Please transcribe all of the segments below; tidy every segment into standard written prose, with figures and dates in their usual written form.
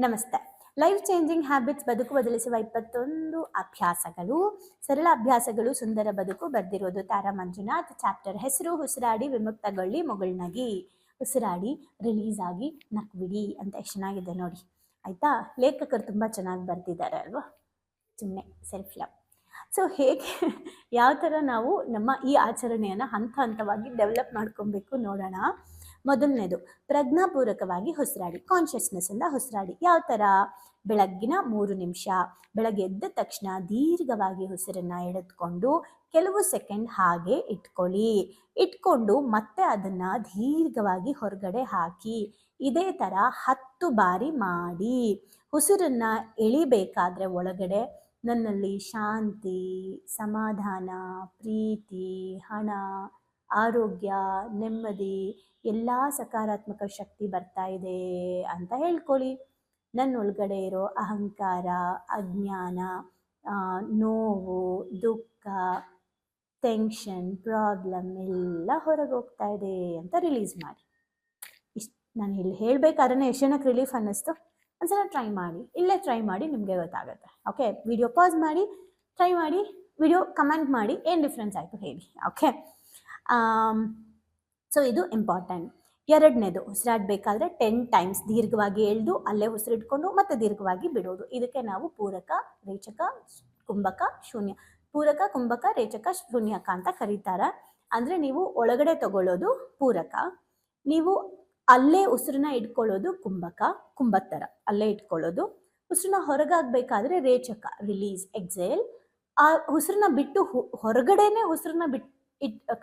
ನಮಸ್ತೆ. Life changing habits ಬದುಕು ಬದಲಿಸುವ 21 ಅಭ್ಯಾಸಗಳು, ಸರಳ ಅಭ್ಯಾಸಗಳು ಸುಂದರ ಬದುಕು ಬರ್ದಿರೋದು ತಾರಾ ಮಂಜುನಾಥ್. ಚಾಪ್ಟರ್ ಹೆಸರು ಉಸಿರಾಡಿ ವಿಮುಕ್ತಗೊಳ್ಳಿ ಮುಗುಳ್ನಗಿ. ಉಸಿರಾಡಿ ರಿಲೀಸ್ ಆಗಿ ನಕ್ಬಿಡಿ ಅಂತ ಎಷ್ಟು ಚೆನ್ನಾಗಿದೆ ನೋಡಿ ಆಯಿತಾ. ಲೇಖಕರು ತುಂಬ ಚೆನ್ನಾಗಿ ಬರ್ತಿದ್ದಾರೆ ಅಲ್ವಾ, ಸುಮ್ಮನೆ ಸೆಲ್ಫ್ ಲವ್. ಸೊ ಹೇಗೆ ಯಾವ ಥರ ನಾವು ನಮ್ಮ ಈ ಆಚರಣೆಯನ್ನು ಹಂತ ಹಂತವಾಗಿ ಡೆವಲಪ್ ಮಾಡ್ಕೊಬೇಕು ನೋಡೋಣ. ಮೊದಲನೇದು ಪ್ರಜ್ಞಾಪೂರ್ವಕವಾಗಿ ಉಸಿರಾಡಿ, ಕಾನ್ಷಿಯಸ್ನೆಸ್ಸಿಂದ ಉಸಿರಾಡಿ. ಯಾವ ಥರ? ಬೆಳಗ್ಗಿನ 3 ನಿಮಿಷ ಬೆಳಗ್ಗೆ ಎದ್ದ ತಕ್ಷಣ ದೀರ್ಘವಾಗಿ ಉಸಿರನ್ನು ಎಳೆದುಕೊಂಡು ಕೆಲವು ಸೆಕೆಂಡ್ ಹಾಗೆ ಇಟ್ಕೊಂಡು ಮತ್ತೆ ಅದನ್ನು ದೀರ್ಘವಾಗಿ ಹೊರಗಡೆ ಹಾಕಿ. ಇದೇ ಥರ 10 ಬಾರಿ ಮಾಡಿ. ಉಸಿರನ್ನು ಎಳಿಬೇಕಾದ್ರೆ ಒಳಗಡೆ ನನ್ನಲ್ಲಿ ಶಾಂತಿ, ಸಮಾಧಾನ, ಪ್ರೀತಿ, ಹಣ, ಆರೋಗ್ಯ, ನೆಮ್ಮದಿ, ಎಲ್ಲ ಸಕಾರಾತ್ಮಕ ಶಕ್ತಿ ಬರ್ತಾ ಇದೆ ಅಂತ ಹೇಳ್ಕೊಳ್ಳಿ. ನನ್ನೊಳಗಡೆ ಇರೋ ಅಹಂಕಾರ, ಅಜ್ಞಾನ, ನೋವು, ದುಃಖ, ಟೆನ್ಷನ್, ಪ್ರಾಬ್ಲಮ್ ಎಲ್ಲ ಹೊರಗೆ ಹೋಗ್ತಾ ಇದೆ ಅಂತ ರಿಲೀಸ್ ಮಾಡಿ. ಇಷ್ಟು ನಾನು ಇಲ್ಲಿ ಹೇಳಬೇಕಾದ್ರೆ ಎಷ್ಟು ಜನಕ್ಕೆ ರಿಲೀಫ್ ಅನ್ನಿಸ್ತು. ಒಂದ್ಸಲ ಟ್ರೈ ಮಾಡಿ, ಇಲ್ಲೇ ಟ್ರೈ ಮಾಡಿ, ನಿಮಗೆ ಗೊತ್ತಾಗುತ್ತೆ. ಓಕೆ, ವಿಡಿಯೋ ಪಾಸ್ ಮಾಡಿ, ಟ್ರೈ ಮಾಡಿ, ವಿಡಿಯೋ ಕಮೆಂಟ್ ಮಾಡಿ, ಏನು ಡಿಫ್ರೆನ್ಸ್ ಆಯಿತು ಹೇಳಿ. ಓಕೆ, ಸೊ ಇದು ಇಂಪಾರ್ಟೆಂಟ್. ಎರಡನೇದು, ಉಸಿರಾಡಬೇಕಾದ್ರೆ 10 ಟೈಮ್ಸ್ ದೀರ್ಘವಾಗಿ ಎಳೆದು ಅಲ್ಲೇ ಉಸಿರಿಟ್ಕೊಂಡು ಮತ್ತೆ ದೀರ್ಘವಾಗಿ ಬಿಡೋದು. ಇದಕ್ಕೆ ನಾವು ಪೂರಕ, ರೇಚಕ, ಕುಂಭಕ, ಶೂನ್ಯ, ಪೂರಕ, ಕುಂಭಕ, ರೇಚಕ, ಶೂನ್ಯಕ ಅಂತ ಕರೀತಾರೆ. ಅಂದರೆ ನೀವು ಒಳಗಡೆ ತಗೊಳ್ಳೋದು ಪೂರಕ, ನೀವು ಅಲ್ಲೇ ಉಸಿರನ್ನ ಇಟ್ಕೊಳ್ಳೋದು ಕುಂಭದ ಥರ ಅಲ್ಲೇ ಇಟ್ಕೊಳ್ಳೋದು. ಉಸಿರನ್ನ ಹೊರಗಾಗಬೇಕಾದ್ರೆ ರೇಚಕ, ರಿಲೀಸ್, ಎಕ್ಸೇಲ್. ಆ ಉಸಿರನ್ನ ಬಿಟ್ಟು ಹೊರಗಡೆನೆ ಉಸಿರನ್ನ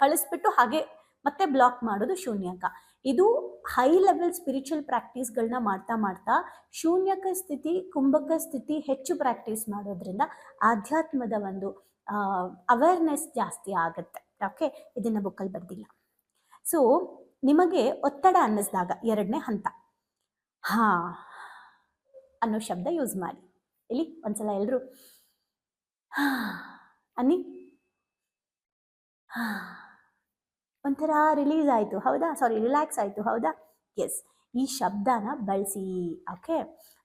ಕಳಿಸ್ಬಿಟ್ಟು ಹಾಗೆ ಮತ್ತೆ ಬ್ಲಾಕ್ ಮಾಡೋದು ಶೂನ್ಯಕ. ಇದು ಹೈ ಲೆವೆಲ್ ಸ್ಪಿರಿಚುವಲ್ ಪ್ರಾಕ್ಟೀಸ್ಗಳನ್ನ ಮಾಡ್ತಾ ಶೂನ್ಯಕ ಸ್ಥಿತಿ, ಕುಂಭಕ ಸ್ಥಿತಿ ಹೆಚ್ಚು ಪ್ರಾಕ್ಟೀಸ್ ಮಾಡೋದ್ರಿಂದ ಆಧ್ಯಾತ್ಮದ ಒಂದು ಅವೇರ್ನೆಸ್ ಜಾಸ್ತಿ ಆಗುತ್ತೆ. ಓಕೆ, ಇದನ್ನು ಬುಕ್ಕಲ್ಲಿ ಬರ್ದಿಲ್ಲ. ಸೊ ನಿಮಗೆ ಒತ್ತಡ ಅನ್ನಿಸಿದಾಗ 2ನೇ ಹಂತ ಅನ್ನೋ ಶಬ್ದ ಯೂಸ್ ಮಾಡಿ. ಇಲ್ಲಿ ಒಂದ್ಸಲ ಎಲ್ಲರೂ ಅನ್ನಿ. ಒಂಥರ ರಿಲೀಸ್ ಆಯಿತು ಹೌದಾ, ರಿಲ್ಯಾಕ್ಸ್ ಆಯಿತು ಹೌದಾ. ಎಸ್, ಈ ಶಬ್ದನ ಬಳಸಿ. ಓಕೆ,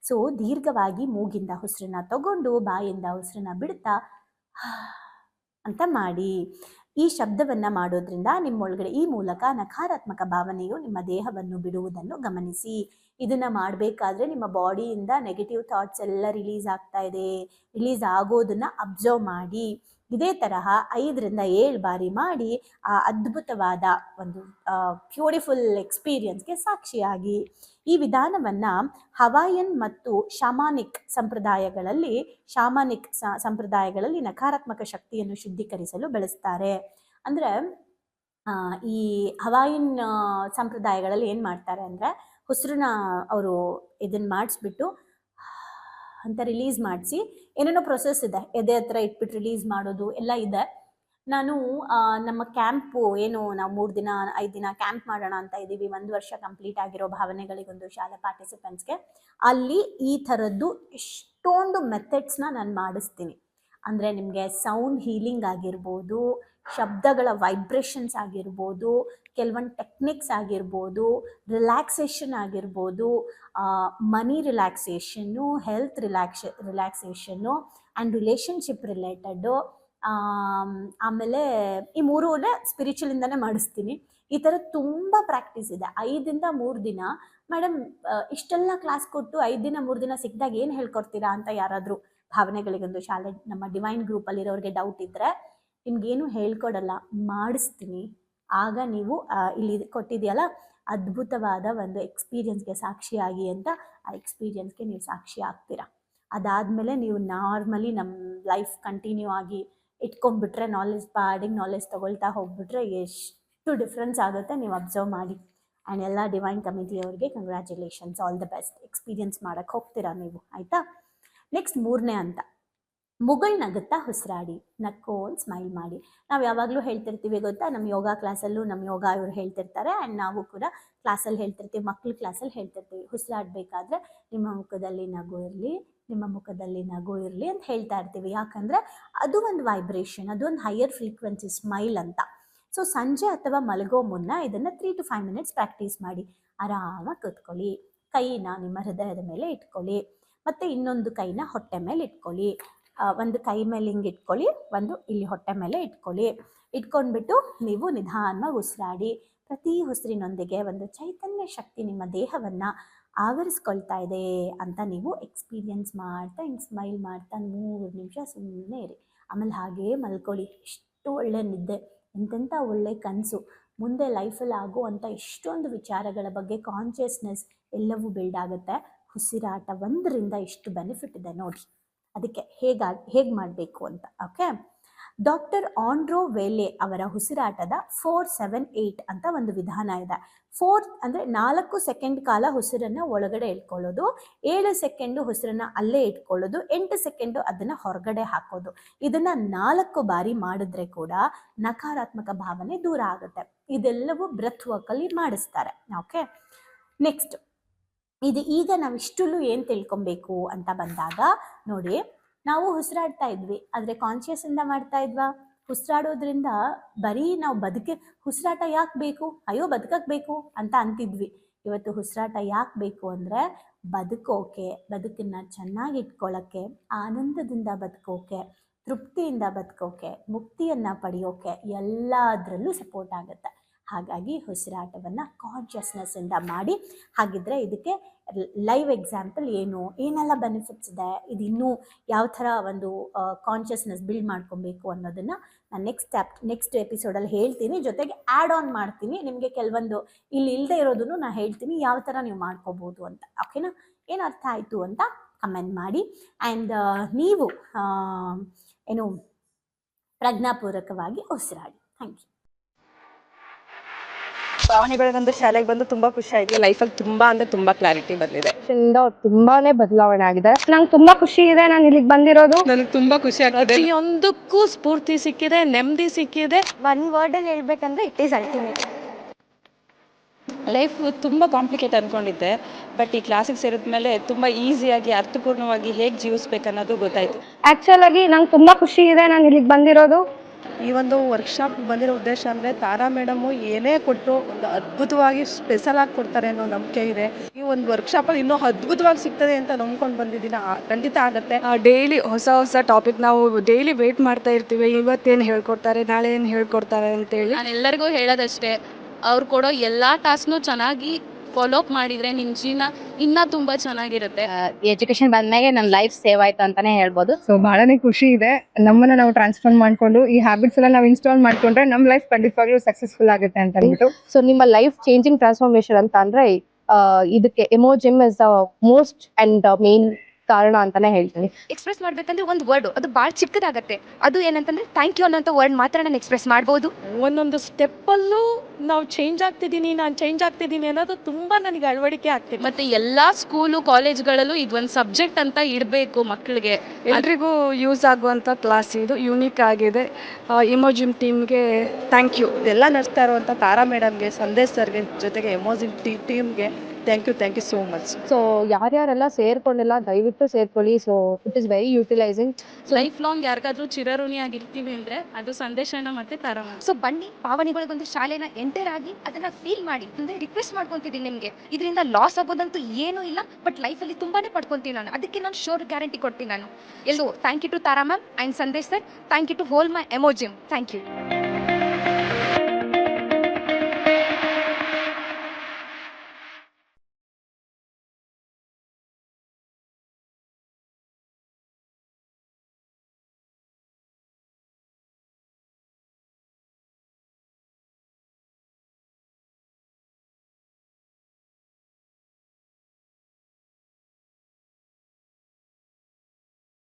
ಸೊ ದೀರ್ಘವಾಗಿ ಮೂಗಿಂದ ಉಸಿರನ್ನ ತಗೊಂಡು ಬಾಯಿಂದ ಉಸಿರನ್ನ ಬಿಡ್ತಾ ಅಂತ ಮಾಡಿ. ಈ ಶಬ್ದವನ್ನು ಮಾಡೋದ್ರಿಂದ ನಿಮ್ಮೊಳಗಡೆ ಈ ಮೂಲಕ ನಕಾರಾತ್ಮಕ ಭಾವನೆಯು ನಿಮ್ಮ ದೇಹವನ್ನು ಬಿಡುವುದನ್ನು ಗಮನಿಸಿ. ಇದನ್ನು ಮಾಡಬೇಕಾದ್ರೆ ನಿಮ್ಮ ಬಾಡಿಯಿಂದ ನೆಗೆಟಿವ್ ಥಾಟ್ಸ್ ಎಲ್ಲ ರಿಲೀಸ್ ಆಗ್ತಾ ಇದೆ, ರಿಲೀಸ್ ಆಗೋದನ್ನು ಅಬ್ಸರ್ವ್ ಮಾಡಿ. ಇದೇ ತರಹ 5 ರಿಂದ 7 ಬಾರಿ ಮಾಡಿ ಆ ಅದ್ಭುತವಾದ ಒಂದು ಬ್ಯೂಟಿಫುಲ್ ಎಕ್ಸ್ಪೀರಿಯನ್ಸ್ಗೆ ಸಾಕ್ಷಿಯಾಗಿ. ಈ ವಿಧಾನವನ್ನು ಹವಾಯನ್ ಮತ್ತು ಶಾಮಾನಿಕ್ ಸಂಪ್ರದಾಯಗಳಲ್ಲಿ ನಕಾರಾತ್ಮಕ ಶಕ್ತಿಯನ್ನು ಶುದ್ಧೀಕರಿಸಲು ಬಳಸ್ತಾರೆ. ಅಂದರೆ ಈ ಹವಾಯಿನ್ ಸಂಪ್ರದಾಯಗಳಲ್ಲಿ ಏನು ಮಾಡ್ತಾರೆ ಅಂದರೆ ಉಸಿರನ್ನ ಅವರು ಇದನ್ನು ಮಾಡಿಸ್ಬಿಟ್ಟು ಅಂತ ರಿಲೀಸ್ ಮಾಡಿಸಿ ಏನೇನೋ ಪ್ರೊಸೆಸ್ ಇದೆ, ಎದೆ ಹತ್ರ ಇಟ್ಬಿಟ್ಟು ರಿಲೀಸ್ ಮಾಡೋದು ಎಲ್ಲ ಇದೆ. ನಾನು ನಮ್ಮ ಕ್ಯಾಂಪು ಏನು ನಾವು 3 ದಿನ 5 ದಿನ ಕ್ಯಾಂಪ್ ಮಾಡೋಣ ಅಂತ ಇದ್ದೀವಿ, 1 ವರ್ಷ ಕಂಪ್ಲೀಟ್ ಆಗಿರೋ ಭಾವನೆಗಳಿಗೊಂದು ಶಾಲೆ ಪಾರ್ಟಿಸಿಪೆಂಟ್ಸ್ಗೆ, ಅಲ್ಲಿ ಈ ಥರದ್ದು ಎಷ್ಟೊಂದು ಮೆಥಡ್ಸ್ನ ನಾನು ಮಾಡಿಸ್ತೀನಿ. ಅಂದರೆ ನಿಮಗೆ ಸೌಂಡ್ ಹೀಲಿಂಗ್ ಆಗಿರ್ಬೋದು, ಶಬ್ದಗಳ ವೈಬ್ರೇಷನ್ಸ್ ಆಗಿರ್ಬೋದು, ಕೆಲವೊಂದು ಟೆಕ್ನಿಕ್ಸ್ ಆಗಿರ್ಬೋದು, ರಿಲ್ಯಾಕ್ಸೇಷನ್ ಆಗಿರ್ಬೋದು, money relaxation, health relaxation and relationship related. ಆಮೇಲೆ ಈ 3 ಸ್ಪಿರಿಚುವಲಿಂದನೇ ಮಾಡಿಸ್ತೀನಿ. ಈ ಥರ ತುಂಬ ಪ್ರಾಕ್ಟೀಸ್ ಇದೆ. 5 ರಿಂದ 3 ದಿನ ಮೇಡಮ್ ಇಷ್ಟೆಲ್ಲ ಕ್ಲಾಸ್ ಕೊಟ್ಟು 5 ದಿನ 3 ದಿನ ಸಿಕ್ಕಿದಾಗ ಏನು ಹೇಳ್ಕೊಡ್ತೀರಾ ಅಂತ ಯಾರಾದರೂ ಭಾವನೆಗಳಿಗೊಂದು ಶಾಲೆ ನಮ್ಮ ಡಿವೈನ್ ಗ್ರೂಪಲ್ಲಿರೋರಿಗೆ ಡೌಟ್ ಇದ್ದರೆ, ನಿಮಗೇನು ಹೇಳ್ಕೊಡಲ್ಲ, ಮಾಡಿಸ್ತೀನಿ. ಆಗ ನೀವು ಇಲ್ಲಿ ಕೊಟ್ಟಿದೆಯಲ್ಲ ಅದ್ಭುತವಾದ ಒಂದು ಎಕ್ಸ್ಪೀರಿಯನ್ಸ್ಗೆ ಸಾಕ್ಷಿಯಾಗಿ ಅಂತ, ಆ ಎಕ್ಸ್ಪೀರಿಯನ್ಸ್ಗೆ ನೀವು ಸಾಕ್ಷಿ ಆಗ್ತೀರಾ. ಅದಾದಮೇಲೆ ನೀವು ನಾರ್ಮಲಿ ನಮ್ಮ ಲೈಫ್ ಕಂಟಿನ್ಯೂ ಆಗಿ ಇಟ್ಕೊಂಡ್ಬಿಟ್ರೆ, ನಾಲೆಜ್ ತೊಗೊಳ್ತಾ ಹೋಗ್ಬಿಟ್ರೆ ಎಷ್ಟು ಡಿಫ್ರೆನ್ಸ್ ಆಗುತ್ತೆ ನೀವು ಅಬ್ಸರ್ವ್ ಮಾಡಿ. ಆ್ಯಂಡ್ ಎಲ್ಲ ಡಿವೈನ್ ಕಮಿಟಿಯವ್ರಿಗೆ congratulations, all the best. Experience ಮಾಡೋಕ್ಕೆ ಹೋಗ್ತೀರಾ ನೀವು, ಆಯಿತಾ. ನೆಕ್ಸ್ಟ್ 3ನೇ ಹಂತ, ಮುಗುಳ್ನಗುತ್ತಾ ಉಸಿರಾಡಿ, ನಕ್ಕೊಂಡು ಸ್ಮೈಲ್ ಮಾಡಿ. ನಾವು ಯಾವಾಗಲೂ ಹೇಳ್ತಿರ್ತೀವಿ ಗೊತ್ತಾ, ನಮ್ಮ ಯೋಗ ಕ್ಲಾಸಲ್ಲೂ ನಮ್ಮ ಯೋಗ ಇವರು ಹೇಳ್ತಿರ್ತಾರೆ, ಆ್ಯಂಡ್ ನಾವು ಕೂಡ ಕ್ಲಾಸಲ್ಲಿ ಹೇಳ್ತಿರ್ತೀವಿ, ಮಕ್ಕಳ ಕ್ಲಾಸಲ್ಲಿ ಹೇಳ್ತಿರ್ತೀವಿ, ಉಸಿರಾಡಬೇಕಾದ್ರೆ ನಿಮ್ಮ ಮುಖದಲ್ಲಿ ನಗು ಇರಲಿ ಅಂತ ಹೇಳ್ತಾ ಇರ್ತೀವಿ. ಯಾಕಂದರೆ ಅದು ಒಂದು ವೈಬ್ರೇಷನ್, ಅದು ಒಂದು ಹೈಯರ್ ಫ್ರೀಕ್ವೆನ್ಸಿ ಸ್ಮೈಲ್ ಅಂತ. ಸೊ ಸಂಜೆ ಅಥವಾ ಮಲಗೋ ಮುನ್ನ ಇದನ್ನು 3 to 5 minutes ಪ್ರಾಕ್ಟೀಸ್ ಮಾಡಿ. ಆರಾಮಾಗಿ ಕೂತ್ಕೊಳ್ಳಿ, ಕೈನ ನಿಮ್ಮ ಹೃದಯದ ಮೇಲೆ ಇಟ್ಕೊಳ್ಳಿ, ಮತ್ತು ಇನ್ನೊಂದು ಕೈನ ಹೊಟ್ಟೆ ಮೇಲೆ ಇಟ್ಕೊಳ್ಳಿ. ಒಂದು ಕೈ ಮೇಲೆ ಹಿಂಗೆ ಇಟ್ಕೊಳ್ಳಿ, ಒಂದು ಇಲ್ಲಿ ಹೊಟ್ಟೆ ಮೇಲೆ ಇಟ್ಕೊಳ್ಳಿ. ಇಟ್ಕೊಂಡ್ಬಿಟ್ಟು ನೀವು ನಿಧಾನವಾಗಿ ಉಸಿರಾಡಿ. ಪ್ರತಿ ಉಸಿರಿನೊಂದಿಗೆ ಒಂದು ಚೈತನ್ಯ ಶಕ್ತಿ ನಿಮ್ಮ ದೇಹವನ್ನು ಆವರಿಸ್ಕೊಳ್ತಾ ಇದೆ ಅಂತ ನೀವು ಎಕ್ಸ್ಪೀರಿಯನ್ಸ್ ಮಾಡ್ತಾ ಹಿಂಗೆ ಸ್ಮೈಲ್ ಮಾಡ್ತಾ 3 ನಿಮಿಷ ಸುಮ್ಮನೆ ಇರಿ. ಆಮೇಲೆ ಹಾಗೇ ಮಲ್ಕೊಳ್ಳಿ. ಎಷ್ಟು ಒಳ್ಳೆ ನಿದ್ದೆ, ಎಂತೆಂಥ ಒಳ್ಳೆ ಕನಸು, ಮುಂದೆ ಲೈಫಲ್ಲಿ ಆಗುವಂಥ ಎಷ್ಟೊಂದು ವಿಚಾರಗಳ ಬಗ್ಗೆ ಕಾನ್ಷಿಯಸ್ನೆಸ್ ಎಲ್ಲವೂ ಬಿಲ್ಡ್ ಆಗುತ್ತೆ. ಉಸಿರಾಟ 1ರಿಂದ ಇಷ್ಟು ಬೆನಿಫಿಟ್ ಇದೆ ನೋಡಿ. ಅದಕ್ಕೆ ಹೇಗೆ ಮಾಡಬೇಕು ಅಂತ. ಓಕೆ, ಡಾಕ್ಟರ್ ಆಂಡ್ರೋ ವೇಲೆ ಅವರ ಉಸಿರಾಟದ 4-7-8 ಅಂತ ಒಂದು ವಿಧಾನ ಇದೆ. 4 ಅಂದರೆ 4 ಸೆಕೆಂಡ್ ಕಾಲ ಉಸಿರನ್ನು ಒಳಗಡೆ ಇಟ್ಕೊಳ್ಳೋದು, 7 ಸೆಕೆಂಡು ಉಸಿರನ್ನು ಅಲ್ಲೇ ಇಟ್ಕೊಳ್ಳೋದು, 8 ಸೆಕೆಂಡು ಅದನ್ನು ಹೊರಗಡೆ ಹಾಕೋದು. ಇದನ್ನು 4 ಬಾರಿ ಮಾಡಿದ್ರೆ ಕೂಡ ನಕಾರಾತ್ಮಕ ಭಾವನೆ ದೂರ ಆಗುತ್ತೆ. ಇದೆಲ್ಲವೂ ಬ್ರೆತ್ ವರ್ಕಲ್ಲಿ ಮಾಡಿಸ್ತಾರೆ. ಓಕೆ, ನೆಕ್ಸ್ಟ್ ಈಗ ನಾವು ಇಷ್ಟುಲ್ಲೂ ಏನು ತಿಳ್ಕೊಬೇಕು ಅಂತ ಬಂದಾಗ ನೋಡಿ, ನಾವು ಉಸಿರಾಡ್ತಾ ಇದ್ವಿ, ಆದರೆ ಕಾನ್ಷಿಯಸ್ಸಿಂದ ಮಾಡ್ತಾ ಇದ್ವಾ? ಉಸಿರಾಡೋದ್ರಿಂದ ಬರೀ ನಾವು ಉಸಿರಾಟ ಯಾಕೆ ಬೇಕು, ಅಯ್ಯೋ ಬದುಕಕ್ಕೆ ಬೇಕು ಅಂತ ಅಂತಿದ್ವಿ. ಇವತ್ತು ಉಸಿರಾಟ ಯಾಕೆ ಬೇಕು ಅಂದರೆ ಬದುಕೋಕೆ, ಬದುಕನ್ನು ಚೆನ್ನಾಗಿ ಇಟ್ಕೊಳ್ಳೋಕ್ಕೆ, ಆನಂದದಿಂದ ಬದುಕೋಕೆ, ತೃಪ್ತಿಯಿಂದ ಬದುಕೋಕೆ, ಮುಕ್ತಿಯನ್ನು ಪಡೆಯೋಕೆ ಎಲ್ಲದರಲ್ಲೂ ಸಪೋರ್ಟ್ ಆಗುತ್ತೆ. ಹಾಗಾಗಿ ಉಸಿರಾಟವನ್ನು ಕಾನ್ಷಿಯಸ್ನೆಸ್ಸಿಂದ ಮಾಡಿ. ಹಾಗಿದ್ರೆ ಇದಕ್ಕೆ ಲೈವ್ ಎಕ್ಸಾಂಪಲ್ ಏನೆಲ್ಲ ಬೆನಿಫಿಟ್ಸ್ ಇದೆ, ಇದು ಇನ್ನೂ ಯಾವ ಥರ ಒಂದು ಕಾನ್ಷಿಯಸ್ನೆಸ್ ಬಿಲ್ಡ್ ಮಾಡ್ಕೊಬೇಕು ಅನ್ನೋದನ್ನು ನಾನು ನೆಕ್ಸ್ಟ್ ಎಪಿಸೋಡಲ್ಲಿ ಹೇಳ್ತೀನಿ. ಜೊತೆಗೆ ಆ್ಯಡ್ ಆನ್ ಮಾಡ್ತೀನಿ, ನಿಮಗೆ ಕೆಲವೊಂದು ಇಲ್ಲಿ ಇಲ್ಲದೆ ಇರೋದನ್ನು ನಾನು ಹೇಳ್ತೀನಿ ಯಾವ ಥರ ನೀವು ಮಾಡ್ಕೋಬೋದು ಅಂತ. ಓಕೆನಾ? ಏನು ಅರ್ಥ ಆಯಿತು ಅಂತ ಕಮೆಂಟ್ ಮಾಡಿ. ಆ್ಯಂಡ್ ನೀವು ಪ್ರಜ್ಞಾಪೂರ್ವಕವಾಗಿ ಉಸಿರಾಡಿ. Thank you. ಭಾವನೆಗಳಿಗೊಂದು ಶಾಲೆಗೆ ಬಂದು ತುಂಬಾ ಖುಷಿ ಆಯ್ತು. ಲೈಫಲ್ಲಿ ತುಂಬಾ ಅಂದ್ರೆ ತುಂಬಾ ಕ್ಲಾರಿಟಿ ಬಂದಿದೆ. ತುಂಬಾನೇ ಬದಲಾವಣೆ ಆಗಿದೆ. ನಂಗೆ ತುಂಬಾ ಖುಷಿ ಇದೆ ನಾನು ಇಲ್ಲಿಗೆ ಬಂದಿರೋದು. ನನಗೆ ತುಂಬಾ ಖುಷಿ ಆಗ್ತದೆ. ಪ್ರತಿಯೊಂದಕ್ಕೂ ಸ್ಫೂರ್ತಿ ಸಿಕ್ಕಿದೆ, ನೆಮ್ಮದಿ ಸಿಕ್ಕಿದೆ. ಒನ್ ವರ್ಡ್ ಅಲ್ಲಿ ಹೇಳ್ಬೇಕಂದ್ರೆ ಇಟ್ ಈಸ್ ಅಲ್ಟಿಮೇಟ್. ಲೈಫ್ ತುಂಬ ಕಾಂಪ್ಲಿಕೇಟ್ ಅಂದ್ಕೊಂಡಿದ್ದೆ, ಬಟ್ ಈ ಕ್ಲಾಸಿಗೆ ಸೇರಿದ್ಮೇಲೆ ತುಂಬ ಈಸಿಯಾಗಿ ಅರ್ಥಪೂರ್ಣವಾಗಿ ಹೇಗೆ ಜೀವಿಸ್ಬೇಕು ಅನ್ನೋದು ಗೊತ್ತಾಯಿತು. ಆ್ಯಕ್ಚುಲ್ ಆಗಿ ನಂಗೆ ತುಂಬ ಖುಷಿ ಇದೆ ನಾನು ಇಲ್ಲಿಗೆ ಬಂದಿರೋದು. ಈ ಒಂದು ವರ್ಕ್ಶಾಪ್ ಬಂದಿರೋ ಉದ್ದೇಶ ಅಂದರೆ ತಾರಾ ಮೇಡಮು ಏನೇ ಕೊಟ್ಟರು ಒಂದು ಅದ್ಭುತವಾಗಿ ಸ್ಪೆಷಲ್ ಆಗಿ ಕೊಡ್ತಾರೆ ಅನ್ನೋ ನಂಬಿಕೆ ಇದೆ. ಈ ಒಂದು ವರ್ಕ್ಶಾಪಲ್ಲಿ ಇನ್ನೂ ಅದ್ಭುತವಾಗಿ ಸಿಗ್ತದೆ ಅಂತ ನಂಬ್ಕೊಂಡು ಬಂದಿದ್ದೀನಿ. ಖಂಡಿತ ಆಗುತ್ತೆ. ಡೈಲಿ ಹೊಸ ಹೊಸ ಟಾಪಿಕ್ ನಾವು ಡೈಲಿ ವೇಟ್ ಮಾಡ್ತಾ ಇರ್ತೀವಿ, ಇವತ್ತೇನು ಹೇಳ್ಕೊಡ್ತಾರೆ, ನಾಳೆ ಏನು ಹೇಳ್ಕೊಡ್ತಾರೆ ಅಂತೇಳಿ. ನಾನು ಎಲ್ಲರಿಗೂ ಹೇಳೋದಷ್ಟೇ, ಅವ್ರು ಕೊಡೋ ಎಲ್ಲ ಟಾಸ್ಕ್ನು ಚೆನ್ನಾಗಿ ಫಾಲೋ ಅಪ್ ಮಾಡಿದರೆ ನಿಮ್ಮ ಜೀವನ ಇನ್ನೂ ತುಂಬ ಚೆನ್ನಾಗಿರುತ್ತೆ. ಎಜುಕೇಶನ್ ಬಂದ್ಮೇಲೆ ನನ್ನ ಲೈಫ್ ಸೇವ್ ಆಯ್ತು ಅಂತಾನೆ ಹೇಳ್ಬೋದು. ಸೊ ಬಹಳನೇ ಖುಷಿ ಇದೆ. ನಮ್ಮನ್ನ ನಾವು ಟ್ರಾನ್ಸ್ಫಾರ್ಮ್ ಮಾಡ್ಕೊಂಡು ಈ ಹ್ಯಾಬಿಟ್ಸ್ ಎಲ್ಲ ನಾವು ಇನ್ಸ್ಟಾಲ್ ಮಾಡ್ಕೊಂಡ್ರೆ ನಮ್ಮ ಲೈಫ್ ಖಂಡಿತವಾಗ್ಲೂ ಸಕ್ಸಸ್ಫುಲ್ ಆಗುತ್ತೆ ಅಂತ ಹೇಳ್ಬಿಟ್ಟು. ಸೊ ನಿಮ್ಮ ಲೈಫ್ ಚೇಂಜಿಂಗ್ ಟ್ರಾನ್ಸ್ಫಾರ್ಮೇಶನ್ ಅಂತ ಅಂದ್ರೆ ಇದಕ್ಕೆ ಎಮೋಜಿಮ್ is the most and main ಕಾರಣ ಅಂತಾನೆ ಹೇಳ್ತೀನಿ. ಎಕ್ಸ್ಪ್ರೆಸ್ ಮಾಡ್ಬೇಕಂದ್ರೆ ಒಂದು ವರ್ಡ್ ಅದು ಭಾಳ ಚಿಕ್ಕದಾಗತ್ತೆ. ಅದು ಏನಂತಂದ್ರೆ ಥ್ಯಾಂಕ್ ಯು ಅನ್ನೋಂಥ ವರ್ಡ್ ಮಾತ್ರ ನಾನು ಎಕ್ಸ್ಪ್ರೆಸ್ ಮಾಡ್ಬೋದು. ಒಂದೊಂದು ಸ್ಟೆಪ್ಪಲ್ಲೂ ನಾವು ಚೇಂಜ್ ಆಗ್ತಿದ್ದೀನಿ ಅನ್ನೋದು ತುಂಬ ನನಗೆ ಅಳವಡಿಕೆ ಆಗ್ತಿದೆ. ಮತ್ತು ಎಲ್ಲ ಸ್ಕೂಲು ಕಾಲೇಜ್ಗಳಲ್ಲೂ ಇದೊಂದು ಸಬ್ಜೆಕ್ಟ್ ಅಂತ ಇಡಬೇಕು ಮಕ್ಕಳಿಗೆ. ಎಲ್ರಿಗೂ ಯೂಸ್ ಆಗುವಂಥ ಕ್ಲಾಸ್ ಇದು, ಯೂನಿಕ್ ಆಗಿದೆ. ಇಮೋಜಿಮ್ ಟೀಮ್ಗೆ ಥ್ಯಾಂಕ್ ಯು. ಎಲ್ಲ ನಡೆಸ್ತಾ ಇರುವಂಥ ತಾರಾ ಮೇಡಮ್ಗೆ, ಸಂದೇಶ್ ಸರ್ಗೆ, ಜೊತೆಗೆ ಎಮೋಜಿಮ್ ಟೀಮ್ಗೆ thank you so much. So ಯಾರ್ಯಾರೆಲ್ಲ ಸೇರ್ಕೊಂಡಿಲ್ಲ ದಯವಿಟ್ಟು ಸೇರ್ಕೊಳ್ಳಿ. So it is very utilizing. Life long ಯಾರಿಗಾದ್ರೂ ಚಿರಋಣಿಯಾಗಿರ್ತೀವಿ ಅಂದರೆ ಅದು ಸಂದೇಶನ ಮತ್ತು ತಾರಾ ಮ್ಯಾಮ್. ಸೊ ಬನ್ನಿ ಭಾವನೆಗಳಿಗೊಂದು ಶಾಲೆನ ಎಂಟರ್ ಆಗಿ ಅದನ್ನ ಫೀಲ್ ಮಾಡಿ. ಅಂದ್ರೆ ರಿಕ್ವೆಸ್ಟ್ ಮಾಡ್ಕೊಂತಿದ್ದೀನಿ ನಿಮಗೆ, ಇದರಿಂದ ಲಾಸ್ ಆಗೋದಂತೂ ಏನೂ ಇಲ್ಲ, ಬಟ್ ಲೈಫಲ್ಲಿ ತುಂಬಾನೇ ಪಡ್ಕೊಂತೀನಿ ನಾನು. ಅದಕ್ಕೆ ನಾನು ಶೋರ್ ಗ್ಯಾರಂಟಿ ಕೊಡ್ತೀನಿ ನಾನು. ಎಲ್ಲೋ thank you to Tara ma'am and Sandesh sir. Thank you to whole my ಎಮೋಜಿಮ್. Thank you.